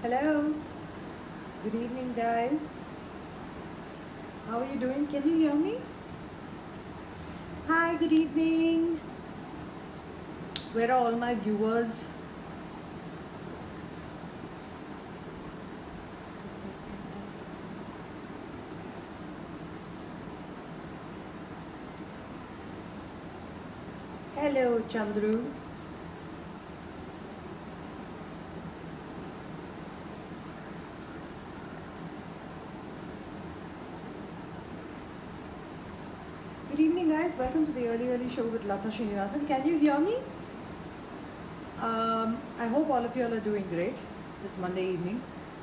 Hello, good evening, guys. How are you doing? Can you hear me? Hi, good evening. Where are all my viewers? Hello, Chandru. Good evening, guys. Welcome to the Early Show with Latha Srinivasan. Can you hear me? I hope all of you all are doing great this Monday evening.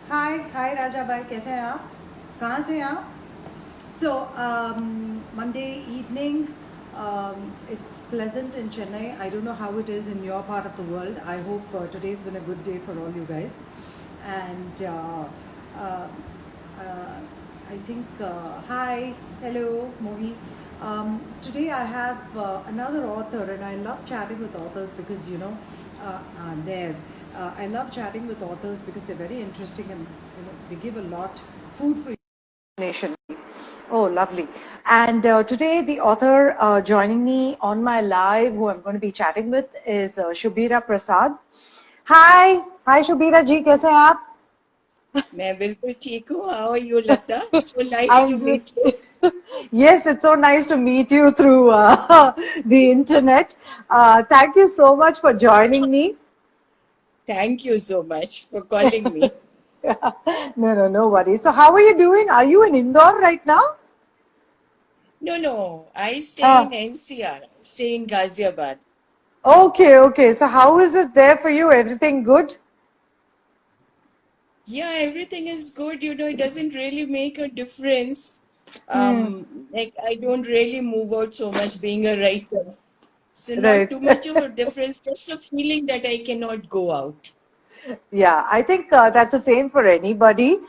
Hi, Raja Bhai. कैसे हैं आप? कहाँ से हैं आप? So, Monday evening, it's pleasant in Chennai. I don't know how it is in your part of the world. I hope today's been a good day for all you guys. And uh, uh, I think, hi, hello, Mohi. Today I have another author, and I love chatting with authors because, I love chatting with authors because they're very interesting and they give a lot food for nation. Oh, lovely. And today, the author joining me on my live, who I'm going to be chatting with, is Shubira Prasad. Hi, Shubira ji, कैसे हैं आप? मैं बिल्कुल ठीक हूँ. How are you, Latha? So nice I'm to doing. meet you. Yes, it's so nice to meet you through the internet. Thank you so much for joining me. Thank you so much for calling me. No worries. So, how are you doing? Are you in Indore right now? No, I stay in Uh, NCR. I stay in Ghaziabad. okay. So, how is it there for you? Everything good? Yeah, everything is good. It doesn't really make a difference. Hmm. Like I don't really move out so much being a writer. So not Right. too much of a difference, just a feeling that I cannot go out. Yeah, I think that's the same for anybody.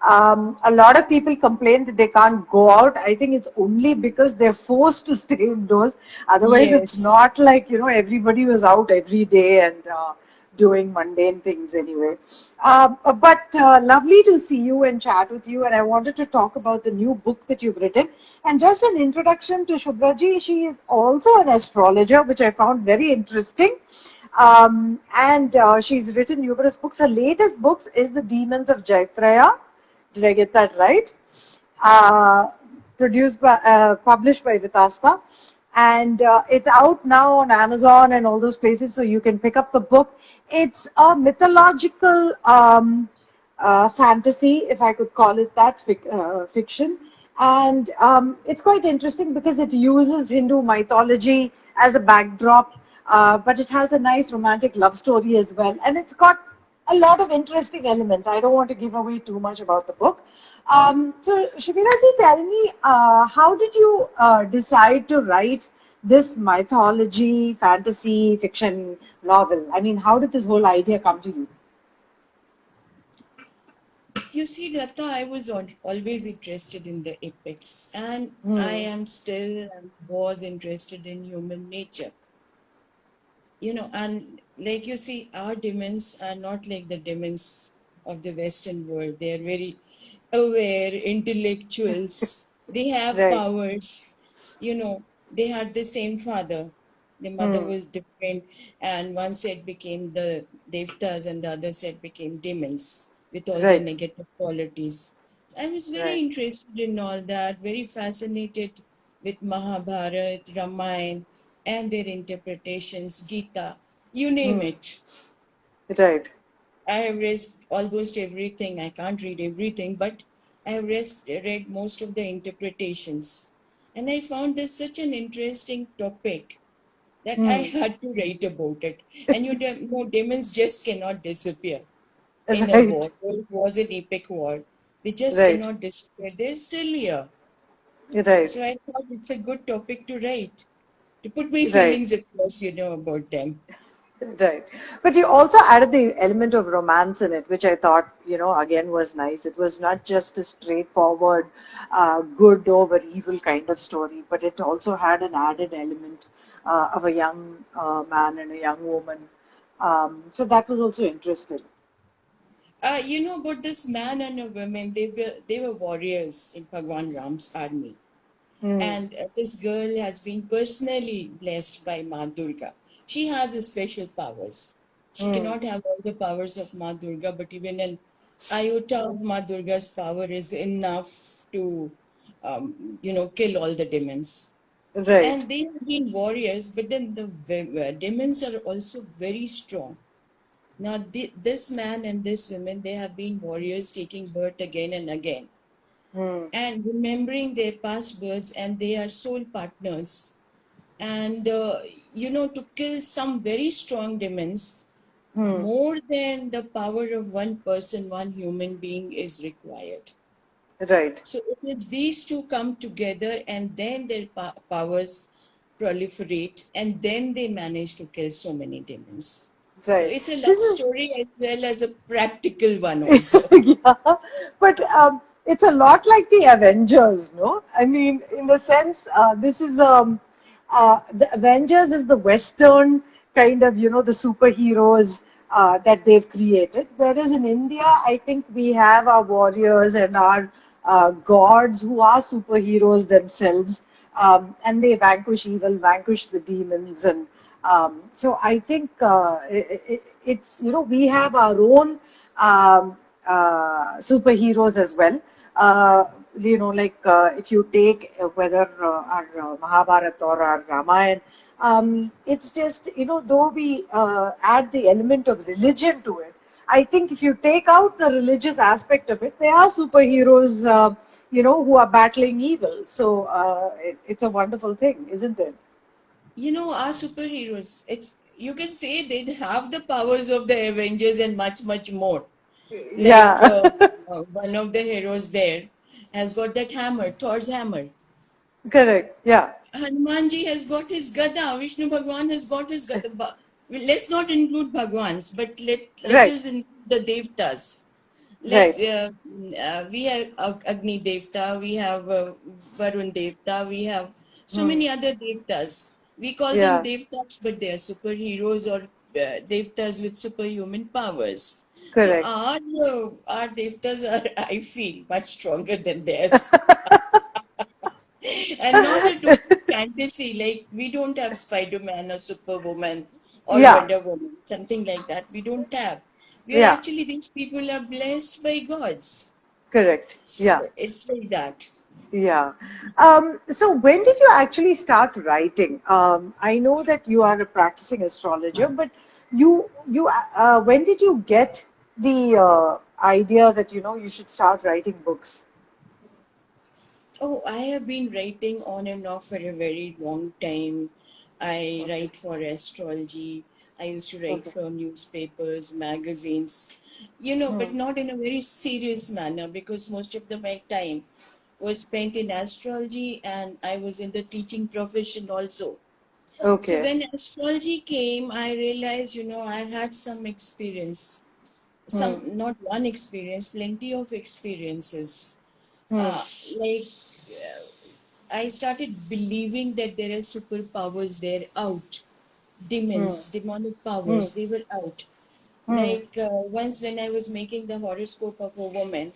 A lot of people complain that they can't go out. I think it's only because they're forced to stay indoors. Otherwise, it's Yes. not like, everybody was out every day and doing mundane things anyway. But lovely to see you and chat with you. And I wanted to talk about the new book that you've written. And just an introduction to Shubhraji, she is also an astrologer, which I found very interesting. And she's written numerous books. Her latest books is The Demons of Jaitraya. Did I get that right? Uh, Published by Vitasta. And it's out now on Amazon and all those places, so you can pick up the book. It's a mythological fantasy, if I could call it that, fiction. And it's quite interesting because it uses Hindu mythology as a backdrop, but it has a nice romantic love story as well. And it's got a lot of interesting elements. I don't want to give away too much about the book. So, Shubiraji, tell me, how did you decide to write this mythology, fantasy, fiction novel? I mean, how did this whole idea come to you? You see, Lata, I was always interested in the epics, and I Hmm. am still and was interested in human nature. And like you see, our demons are not like the demons of the Western world. They are very aware, intellectuals. They have Right. powers. They had the same father. The mother Hmm. was different, and one set became the devtas, and the other set became demons with all their Right. negative qualities. I was very Right. interested in all that, very fascinated with Mahabharata, Ramayana, and their interpretations, Gita, you name Hmm. it. Right. I have read almost everything. I can't read everything, but I have read most of the interpretations. And I found this such an interesting topic that I Hmm. had to write about it. And know, demons just cannot disappear in a Right. war. It was an epic war. They just Right. cannot disappear. They're still here. Right. So I thought it's a good topic to write, to put my Right. feelings across, about them. Right. But you also added the element of romance in it, which I thought, again was nice. It was not just a straightforward, good over evil kind of story, but it also had an added element of a young man and a young woman. So that was also interesting. You know about this man and a woman, they were warriors in Bhagwan Ram's army. Hmm. And this girl has been personally blessed by Ma Durga. She has special powers. She Hmm. cannot have all the powers of Ma Durga, but even an iota of Ma Durga's power is enough to, kill all the demons. Right. And they have been warriors, but then the demons are also very strong. Now, this man and this woman, they have been warriors taking birth again and again Hmm. and remembering their past births, and they are soul partners. And, to kill some very strong demons, Hmm. more than the power of one person, one human being is required. Right. So it is these two come together, and then their powers proliferate, and then they manage to kill so many demons. So Right. it's a love This is story as well as a practical one also. yeah, but it's a lot like the Avengers, no? I mean, in the sense, this is the Avengers is the Western kind of, the superheroes that they've created. Whereas in India, I think we have our warriors and our gods who are superheroes themselves, and they vanquish evil, vanquish the demons, and so I think it's we have our own superheroes as well. Like if you take whether our Mahabharata or our Ramayana, it's just though we add the element of religion to it. I think if you take out the religious aspect of it, they are superheroes, who are battling evil. So it's a wonderful thing, isn't it? Our superheroes, it's you can say they have the powers of the Avengers and much, much more. Like Yeah, one of the heroes there has got that hammer, Thor's hammer. correct. Yeah, Hanumanji has got his Gada. Vishnu Bhagwan has got his Gada. Let's not include Bhagwans, but let right, us include the Devtas. Like right. we have Agni Devta, we have Varun Devta, we have so Hmm. many other Devtas. We call them Yeah, Devtas, but they are superheroes or Devtas with superhuman powers. So correct. our Devtas are, I feel, much stronger than theirs. And not a total fantasy, like we don't have Spider-Man or Superwoman or Yeah, Wonder Woman, something like that. We don't have. We are yeah, actually, these people are blessed by gods. correct. So Yeah, it's like that. yeah. So when did you actually start writing? I know that you are a practicing astrologer, but when did you get the idea that you should start writing books? Oh, I have been writing on and off for a very long time. I Okay, write for astrology. I used to write okay. for newspapers, magazines, Hmm. but not in a very serious manner because most of my time was spent in astrology and I was in the teaching profession also. So Okay. when astrology came, I realized, I had some experience, Hmm. not one experience, plenty of experiences. Hmm. Uh, like I started believing that there are superpowers there out, Hmm. demons, demonic Hmm. powers, they were out. Hmm. Like once when I was making the horoscope of a woman,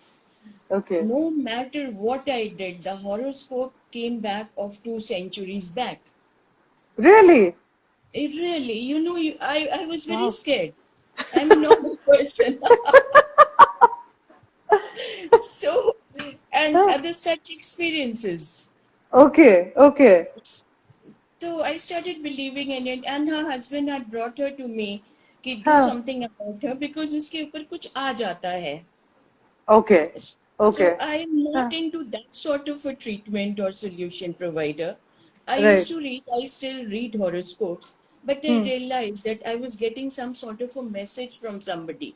Okay. no matter what I did, the horoscope came back of 2 centuries back. Really? It really, I was very Wow. scared. I'm a normal person. So, and Huh. other such experiences. Okay. Okay. So I started believing in it, and her husband had brought her to me कि do Huh. something about her because उसके ऊपर कुछ आ जाता है. Okay. So Okay. I am Huh. not into that sort of a treatment or solution provider. I used Right. to read, I still read horoscopes, but I Hmm. realized that I was getting some sort of a message from somebody.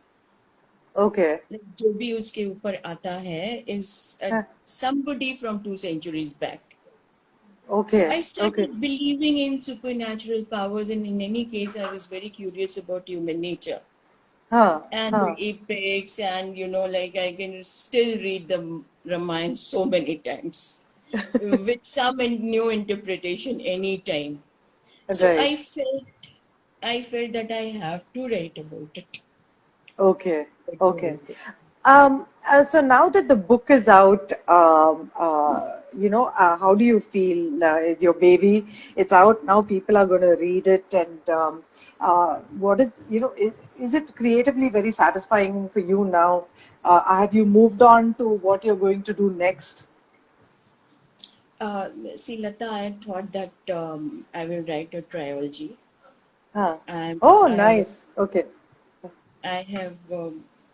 Okay. Like जो भी उसके ऊपर आता है is Huh. somebody from 2 centuries back. So Okay. I Okay. started believing in supernatural powers, and in any case, I was very curious about human nature Huh. and the Huh. epics, and like I can still read the Ramayana so many times with some new interpretation anytime. So Right. I felt that I have to write about it. Okay, But okay. So now that the book is out, how do you feel? Your baby, it's out now. People are going to read it, and what is, is it creatively very satisfying for you now? Have you moved on to what you're going to do next? See, Lata, I thought that I will write a trilogy, Huh. and Oh, I have nice. Okay,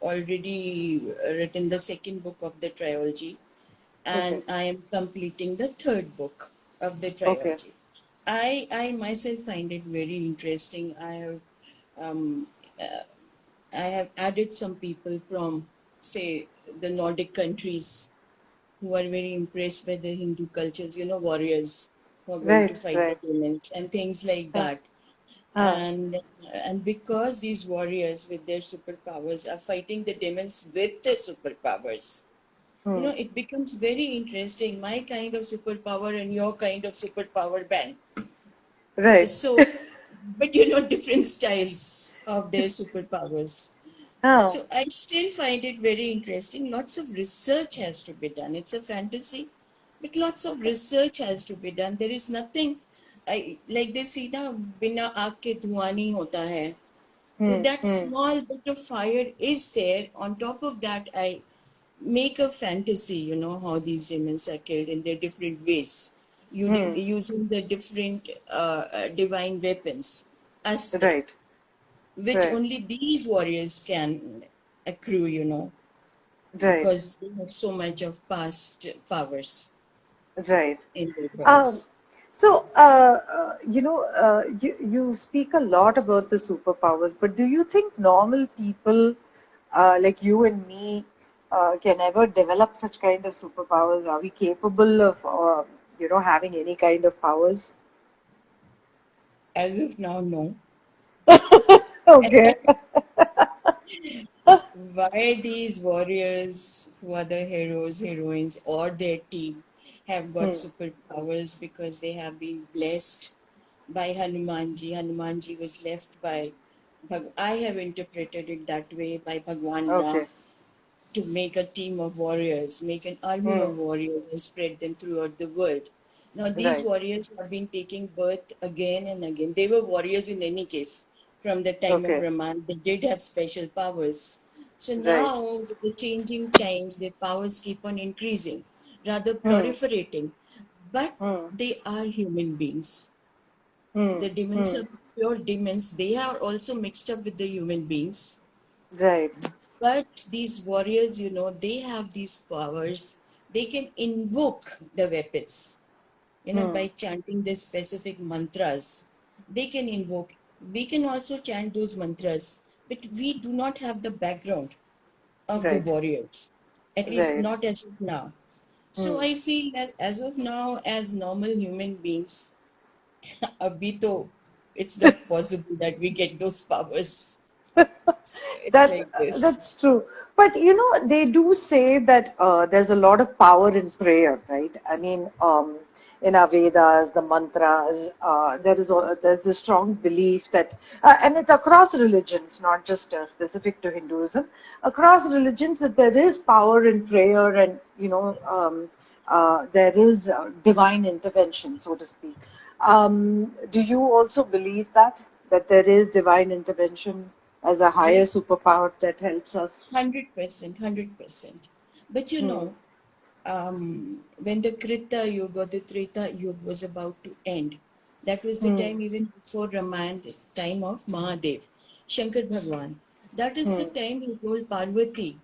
already written the second book of the trilogy, okay, and I am completing the third book of the okay. trilogy. I myself find it very interesting. Um, I have added some people from, say, the Nordic countries who are very impressed by the Hindu cultures, warriors who are going to Right, fight the right. demons and things like Huh, that. huh. And because these warriors with their superpowers are fighting the demons with their superpowers, Hmm. it becomes very interesting. My kind of superpower and your kind of superpower band. Right. So, but different styles of their superpowers. Huh. So I still find it very interesting. Lots of research has to be done. It's a fantasy, but lots of Okay. research has to be done. There is nothing, I like they see na बिना आग के धुआं नहीं होता है. So Hmm. that Hmm. small bit of fire is there. On top of that, I make a fantasy. How these demons are killed in their different ways, Hmm. using the different divine weapons, astra, Right. which Right. only these warriors can accrue, Right. because they have so much of past powers Right. in their Um, belts. you speak a lot about the superpowers, but do you think normal people, like you and me, can ever develop such kind of superpowers? Are we capable of, having any kind of powers? As of now, no. Okay. Why these warriors, who are the heroes, heroines, or their team, have got Hmm. superpowers? Because they have been blessed by Hanumanji. Hanumanji was left by, I have interpreted it that way, by Bhagwan Okay. Ram, to make a team of warriors, make an army Hmm. of warriors, and spread them throughout the world. Now, these Right. warriors have been taking birth again and again. They were warriors in any case. From the time of Okay. Raman, they did have special powers. So Right. now, with the changing times, their powers keep on increasing, rather Hmm. proliferating. But Hmm. they are human beings. Hmm. The demons Hmm. are pure demons. They are also mixed up with the human beings. Right. But these warriors, they have these powers. They can invoke the weapons, Hmm. by chanting their specific mantras. They can invoke. We can also chant those mantras, but we do not have the background of the Right. Right. warriors, at least Right. not as of now. So Hmm. I feel as of now, as normal human beings, abhi to, it's not possible that we get those powers. So it's That's like this. that's true. But they do say that there's a lot of power in prayer, right? I mean, in our Vedas, the mantras, there's a strong belief that, and it's across religions, not just specific to Hinduism, across religions that there is power in prayer, and there is divine intervention, so to speak. Do you also believe that there is divine intervention as a higher Yes, superpower that helps us? 100%, 100%. But Hmm. when the Krita Yuga or the Treta Yuga was about to end, that was the Hmm. time even before Ramayana, the time of Mahadev, Shankar Bhagwan. That is the Hmm. time he told Parvati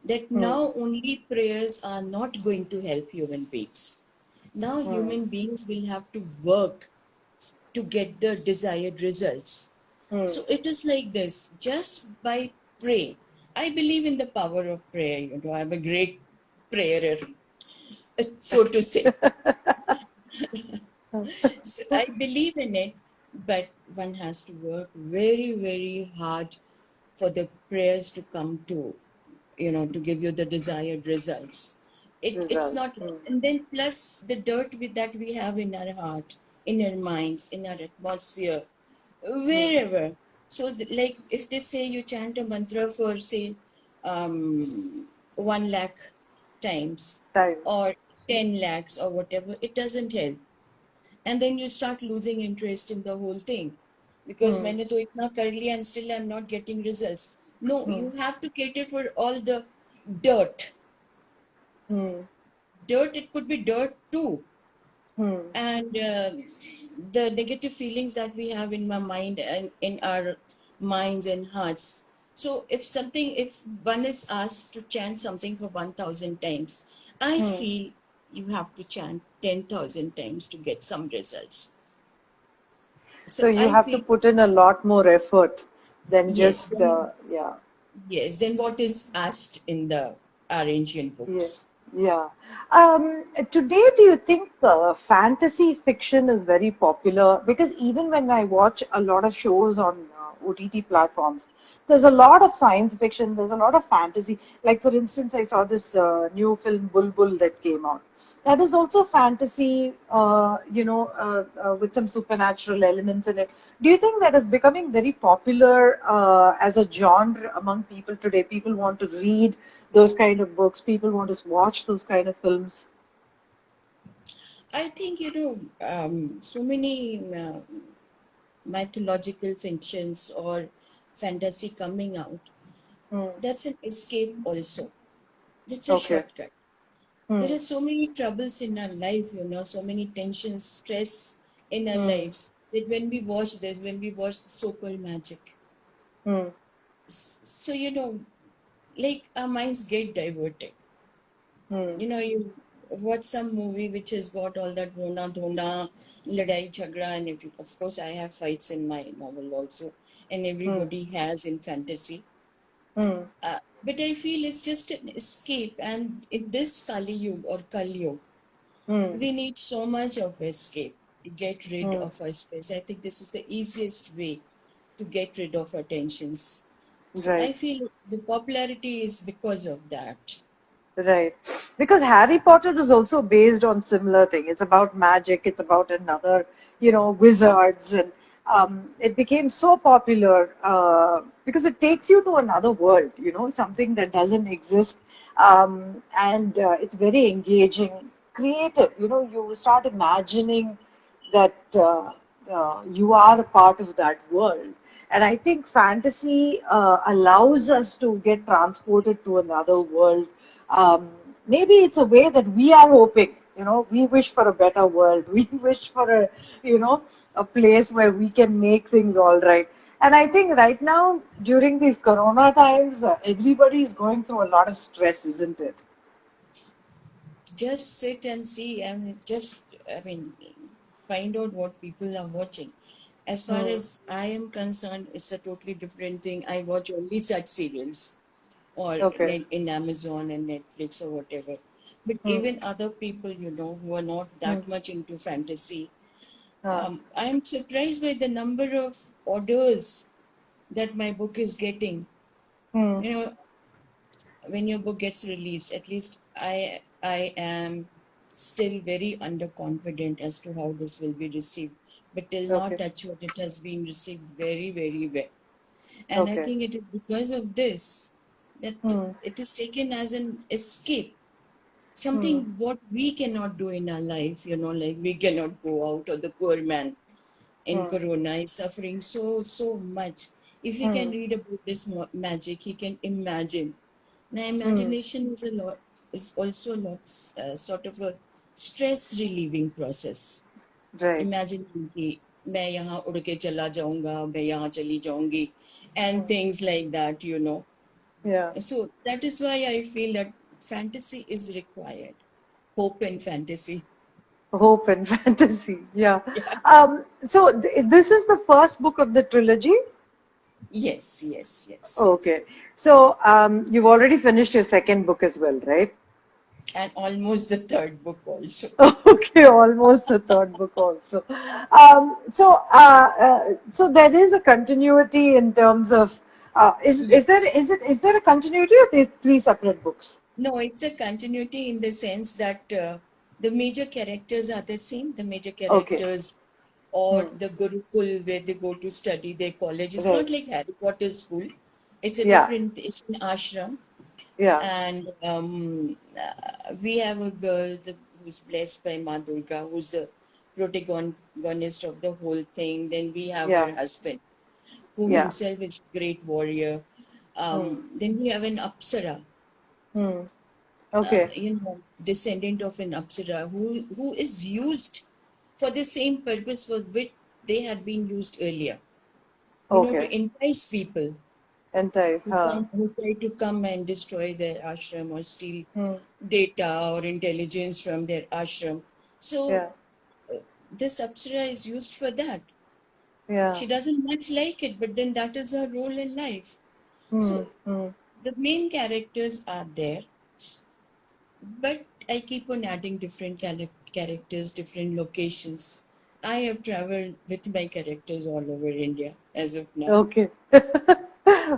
that Hmm. now only prayers are not going to help human beings. Now Hmm. human beings will have to work to get the desired results. Hmm. So it is like this, just by praying. I believe in the power of prayer. I'm a great prayer, so to say. So I believe in it, but one has to work very, very hard for the prayers to come to, to give you the desired results. It's Results. not, Hmm. and then plus the dirt that we have in our heart, in our minds, in our atmosphere, Hmm. wherever. So, like if they say you chant a mantra for say 1 lakh times Times. or 10 lakhs or whatever, it doesn't help. And then you start losing interest in the whole thing because Hmm. मैंने तो इतना कर लिया and still I'm not getting results. No, Hmm. you have to cater for all the dirt. Hmm. Dirt, it could be dirt too. Hmm. And the negative feelings that we have in my mind and in our minds and hearts. So if one is asked to chant something for 1000 times, I Hmm. feel you have to chant 10,000 times to get some results. So So you I have to feel, put in a lot more effort than yes, just then, yeah. then what is asked in the our ancient Yeah, books? yeah. Today, do you think fantasy fiction is very popular? Because even when I watch a lot of shows on OTT platforms, there's a lot of science fiction, there's a lot of fantasy. Like, for instance, I saw this new film Bulbul that came out. That is also fantasy, with some supernatural elements in it. Do you think that is becoming very popular as a genre among people today? People want to read those kind of books. People want to watch those kind of films. I think, so many mythological fictions or fantasy coming out, Hmm. that's an escape also. That's a Okay. shortcut. There Hmm. are so many troubles in our life, so many tensions, stress in our Hmm. lives that when we watch this, when we watch the so-called magic, Hmm. so like our minds get diverted. Hmm. You watch some movie which has got all that rona dhona, ladai jhagda, and of course I have fights in my novel also, and Hmm. everybody has in fantasy. Hmm. But I feel it's just an escape, and in this Kali Yuga or Kali Yuga, Hmm. we need so much of escape to get rid Hmm. of our stress. I think this is the easiest way to get rid of our tensions. So I Right. feel the popularity is because of that. Right. Because Harry Potter is also based on similar thing. It's about magic. It's about another, wizards, and it became so popular because it takes you to another world. Something that doesn't exist, and it's very engaging, creative. You start imagining that you are a part of that world. And I think fantasy allows us to get transported to another world. Um, Maybe it's a way that we are hoping. We wish for a better world. We wish for a place where we can make things all right. And I think right now, during these Corona times, everybody is going through a lot of stress, isn't it? Just sit and see and find out what people are watching. As far Hmm. as I am concerned, it's a totally different thing. I watch only such serials or Okay. in Amazon and Netflix or whatever. But Hmm. even other people, who are not Hmm. that much into fantasy, Uh, I am surprised by the number of orders that my book is getting. hmm. You know, when your book gets released, at least I am still very underconfident as to how this will be received. But till now, Okay. touch wood, it has been received very, very well. And I Okay. think it is because of this that Hmm. it is taken as an escape, Hmm. something what we cannot do in our life, like we cannot go out, or the poor man in Hmm. Corona is suffering so much. If he can Hmm. read about this magic, he can imagine. Now, Hmm. imagination is also a lot, sort of a stress relieving process. Right. Imagine कि मैं यहाँ उड़ के चला जाऊंगा, मैं यहाँ चली जाऊंगी, and things like that. Yeah. So that is why I feel that fantasy is required. Hope and fantasy. Hope and fantasy. Yeah. Yeah. So this is the first book of the trilogy. Yes, yes, yes, Okay. yes. So you've already finished your second book as well, right? And almost the third book also. Okay, almost the third book also. So there is a continuity in terms of Yes. is there a continuity of these three separate books? No, it's a continuity in the sense that the major characters are the same. The major Okay. characters or Hmm. the Gurukul where they go to study their college. It's Right. not like Harry Potter school. It's a Yeah. different, it's an ashram. Yeah. And we have a girl who's blessed by Ma Durga, who's the protagonist of the whole thing. Then we have Yeah. her husband, who Yeah. himself is a great warrior. Hmm. Then we have an Apsara, Hmm. Okay. descendant of an Apsara, who is used for the same purpose for which they had been used earlier. To Okay. entice people Entice. Huh. who try to come and destroy their ashram or steal Hmm. data or intelligence from their ashram. So Yeah. this Apsara is used for that. Yeah. She doesn't much like it, but then that is her role in life. Hmm. So Hmm. the main characters are there, but I keep on adding different characters, different locations. I have traveled with my characters all over India as of now. Okay.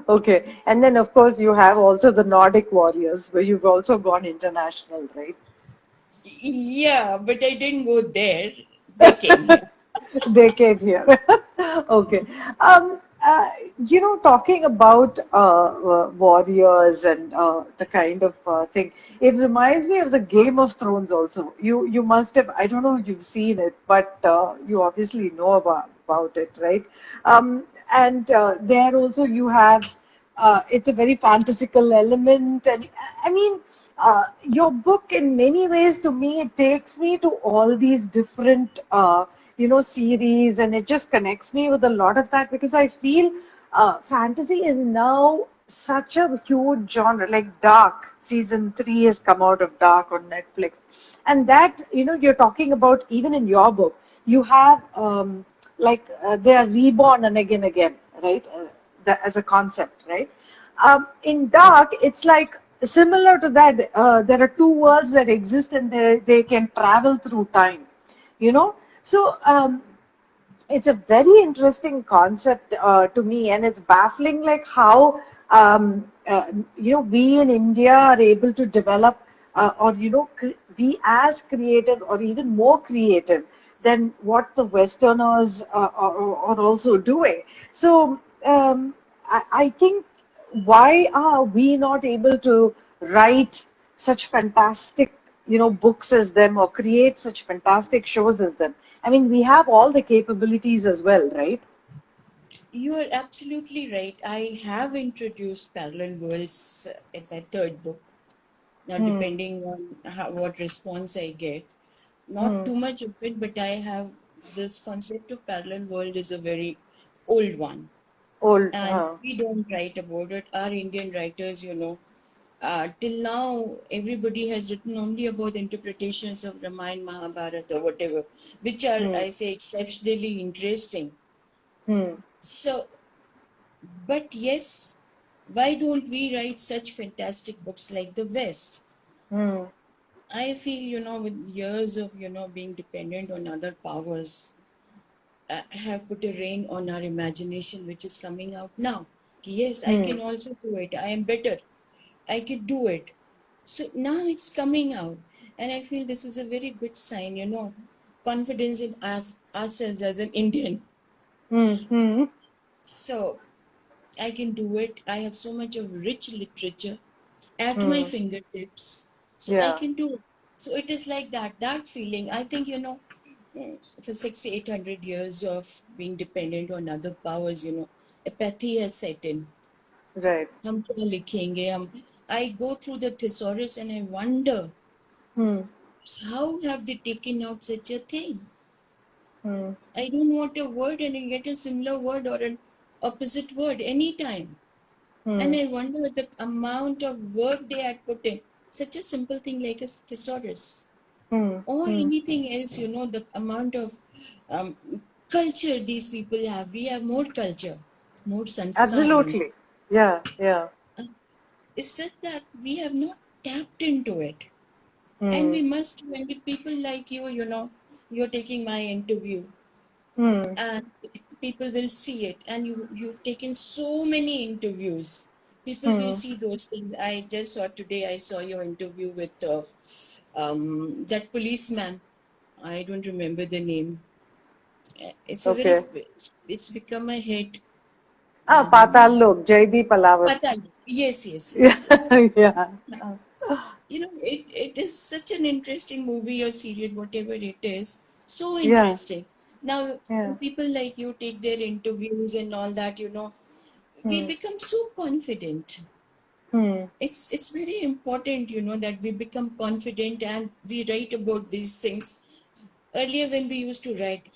Okay. And then, of course, you have also the Nordic warriors, where you've also gone international, right? Yeah, but I didn't go there. They came here. They came here. Okay. Talking about warriors and the kind of thing, it reminds me of the Game of Thrones also. You must have, I don't know if you've seen it, but you obviously know about it, right? And there also you have it's a very fantastical element, and I mean, your book in many ways to me it takes me to all these different series, and it just connects me with a lot of that because I feel fantasy is now such a huge genre. Like Dark season 3 has come out of Dark on Netflix, and that you're talking about even in your book you have they are reborn and again, right? As a concept, right? In Dark, it's like similar to that. There are two worlds that exist, and they can travel through time. You know, so it's a very interesting concept to me, and it's baffling, like how we in India are able to develop or be as creative or even more creative than what the Westerners are also doing. So I think, why are we not able to write such fantastic books as them, or create such fantastic shows as them? I mean, we have all the capabilities as well, right? You are absolutely right. I have introduced parallel worlds in my third book. Now, Hmm. depending on what response I get, not Hmm. too much of it, but I have this concept of parallel world is a very old one, Old. and we don't write about it. Our Indian writers, till now, everybody has written only about interpretations of Ramayana, Mahabharata, or whatever, which are, Hmm. I say, exceptionally interesting. Hmm. So, but yes, why don't we write such fantastic books like the West? Hmm. I feel, with years of, being dependent on other powers, have put a rein on our imagination, which is coming out now. Yes, I Hmm. can also do it. I am better. I could do it. So now it's coming out. And I feel this is a very good sign, confidence in us, ourselves as an Indian. Hmm. Hmm. So I can do it. I have so much of rich literature at my Hmm. fingertips. So I Yeah. can do it. So it is like that feeling. I think, for 800 years of being dependent on other powers, apathy has set in. Right. हम क्या लिखेंगे हम I go through the thesaurus and I wonder Hmm. how have they taken out such a thing. Hmm. I don't want a word and I get a similar word or an opposite word anytime. And Hmm. I wonder the amount of work they had put in. Such a simple thing like a thesaurus Hmm. or Hmm. anything else, the amount of um, culture these people have. We have more culture, more sanskar. Absolutely. Yeah. Yeah. It's just that we have not tapped into it. And Hmm. we must, when with people like you, you're taking my interview Hmm. and people will see it. And you've taken so many interviews. People will Hmm. see those things. I just saw today, I saw your interview with that policeman. I don't remember the name. It's a very, Okay. it's become a hit. Ah, Patal Lok, Jaideep Alawat. Patanjali. Yes, yes, yes, Yeah. yes. Yeah. It is such an interesting movie or serial, whatever it is. So Yeah. interesting. Now, Yeah. people like you take their interviews and all that, we Hmm. become so confident. Hmm. It's very important, that we become confident and we write about these things. Earlier, when we used to write,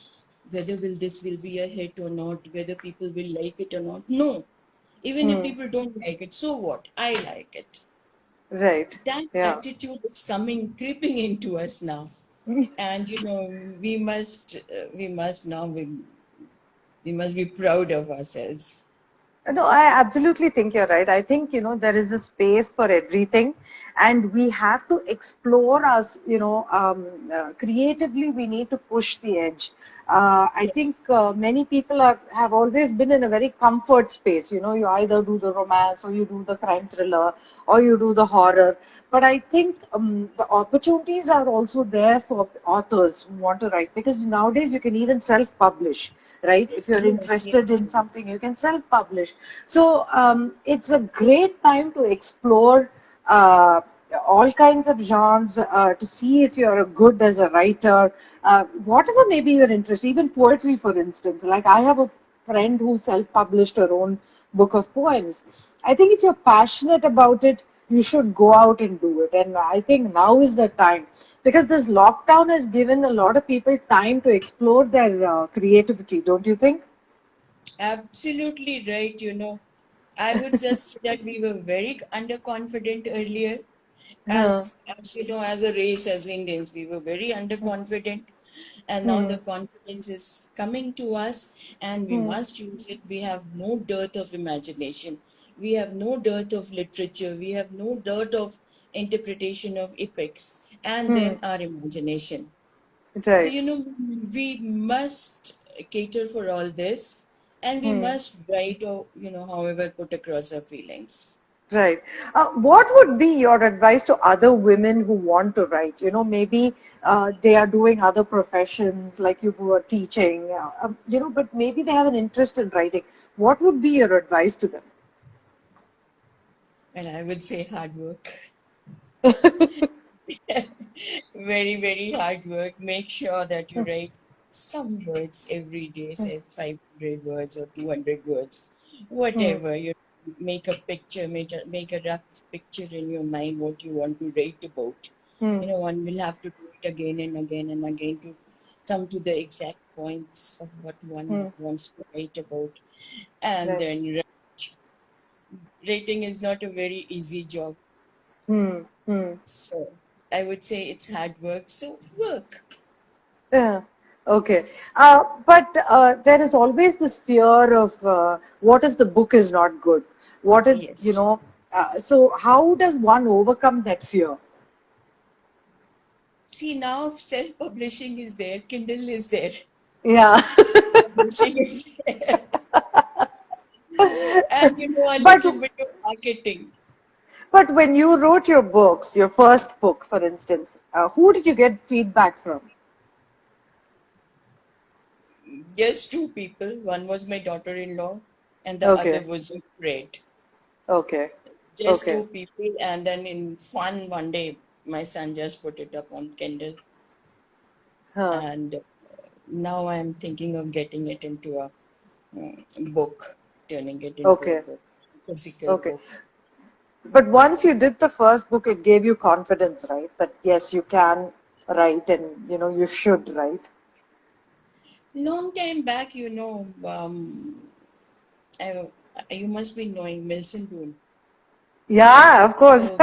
whether will this will be a hit or not, whether people will like it or not. No, even if Hmm. people don't like it, so what? I like it. Right. That Yeah. attitude is creeping into us now, and we must be proud of ourselves. No, I absolutely think you're right. I think, there is a space for everything, and we have to explore us, creatively, we need to push the edge. I think Yes, many people have always been in a very comfort space. You either do the romance, or you do the crime thriller, or you do the horror. But I think the opportunities are also there for authors who want to write, because nowadays you can even self-publish, right? If you're yes, interested yes, in something, you can self-publish. So it's a great time to explore all kinds of genres, to see if you're good as a writer, whatever maybe your interest, even poetry, for instance. Like I have a friend who self-published her own book of poems. I think if you're passionate about it, you should go out and do it. And I think now is the time, because this lockdown has given a lot of people time to explore their creativity, don't you think? absolutely right. I would just say that we were very underconfident earlier, Huh. as a race, as Indians, we were very underconfident, and now Hmm. the confidence is coming to us, and we Hmm. must use it. We have no dearth of imagination, we have no dearth of literature, we have no dearth of interpretation of epics, and Hmm. then our imagination. So, Right. we must cater for all this, and we Hmm. must write or, however, put across our feelings. Right. What would be your advice to other women who want to write? Maybe they are doing other professions, like you were teaching, but maybe they have an interest in writing. What would be your advice to them? And I would say hard work. Very, very hard work. Make sure that you write some words every day, say 500 words or 200 words, Hmm. whatever. You make a picture, make a rough picture in your mind what you want to write about. Hmm. One will have to do it again and again and again to come to the exact points of what one Hmm. wants to write about. And Right. then writing is not a very easy job. Hmm. Hmm. So I would say it's hard work. So work. Yeah. Okay. But there is always this fear of what if the book is not good? What if, Yes. so how does one overcome that fear? See, now self-publishing is there, Kindle is there, Yeah. publishing is there, and a But little bit of marketing. but when you wrote your books, your first book, for instance, who did you get feedback from? Just two people. One was my daughter-in-law, and the other Okay. was a friend. Okay. Just Okay. two people, and then in fun one day, my son just put it up on Kindle, Huh. and now I'm thinking of getting it into a book, turning it into a Okay. book, physical Okay. book. But once you did the first book, it gave you confidence, right? That yes, you can write, and you should write. Long time back, I, you must be knowing Milson Boone. Yeah, of course. So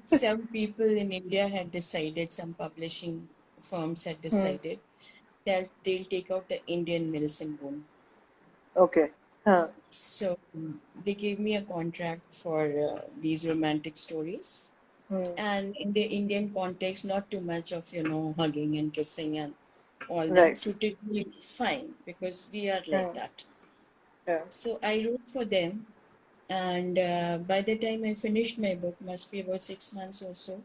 some people in India had decided, some publishing firms had Hmm. decided that they'll take out the Indian Milson Boone. Okay. Huh. So they gave me a contract for these romantic stories. Hmm. And in the Indian context, not too much of, hugging and kissing and all that Right. suited me fine because we are like Yeah. that. Yeah. So I wrote for them, and by the time I finished my book, must be about 6 months or so.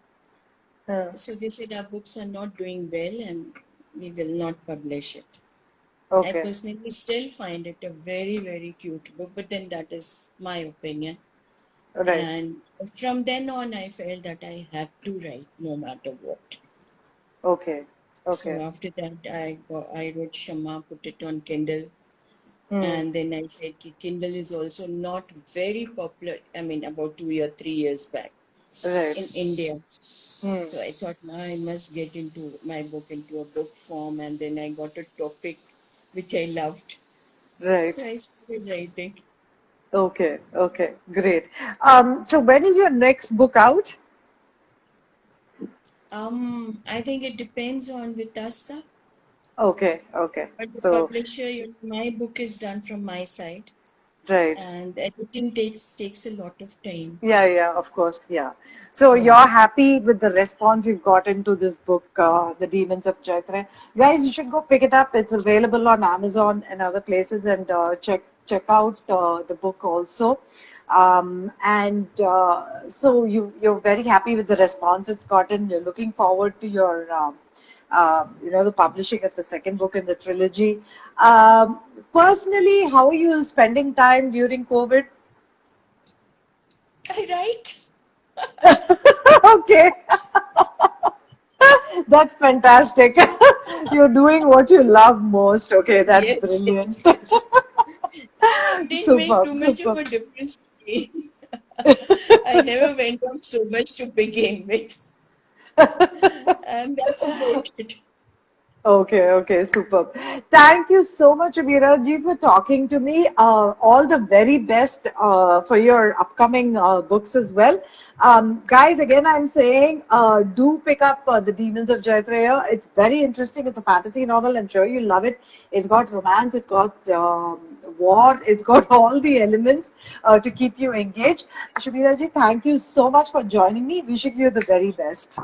Yeah. So they said our books are not doing well, and we will not publish it. I Okay. personally still find it a very, very cute book, but then that is my opinion. Right. And from then on, I felt that I had to write no matter what. Okay. So Okay. after that, I wrote Shama, put it on Kindle, Hmm. and then I said Kindle is also not very popular. I mean, about 2 year, 3 years back Right. in India. Hmm. So I thought, now I must get into my book into a book form, and then I got a topic which I loved. So Right. I started writing. Okay. Okay. Great. So when is your next book out? I think it depends on Vitasta, Okay. Okay. but the So, publisher, my book is done from my side, right. and editing takes a lot of time. Yeah, yeah, of course, yeah. So Yeah. you're happy with the response you've gotten to this book, The Demons of Jaitraya. Guys, you should go pick it up. It's available on Amazon and other places, and check out the book also. So you're very happy with the response it's gotten. You're looking forward to your the publishing of the second book in the trilogy. Personally, how are you spending time during COVID? I write. Okay, that's fantastic. You're doing what you love most. Okay, that's Yes, brilliant. yes, yes. It didn't make Superb, too much of superb. a difference to me. I never went out so much to begin with, and that's about it. Okay, okay, superb. Thank you so much, Abhira ji, for talking to me. All the very best for your upcoming books as well. Guys, again, I'm saying do pick up The Demons of Jaitraya. It's very interesting. It's a fantasy novel. I'm sure you'll love it. It's got romance, it's got war, it's got all the elements to keep you engaged. Shubira ji, thank you so much for joining me. Wishing you the very best.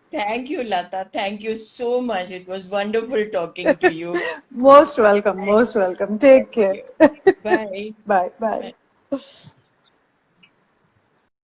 Thank you, Lata. Thank you so much. It was wonderful talking to you. Most welcome, Thank most welcome. Take care. you. Bye. Bye, bye. Bye.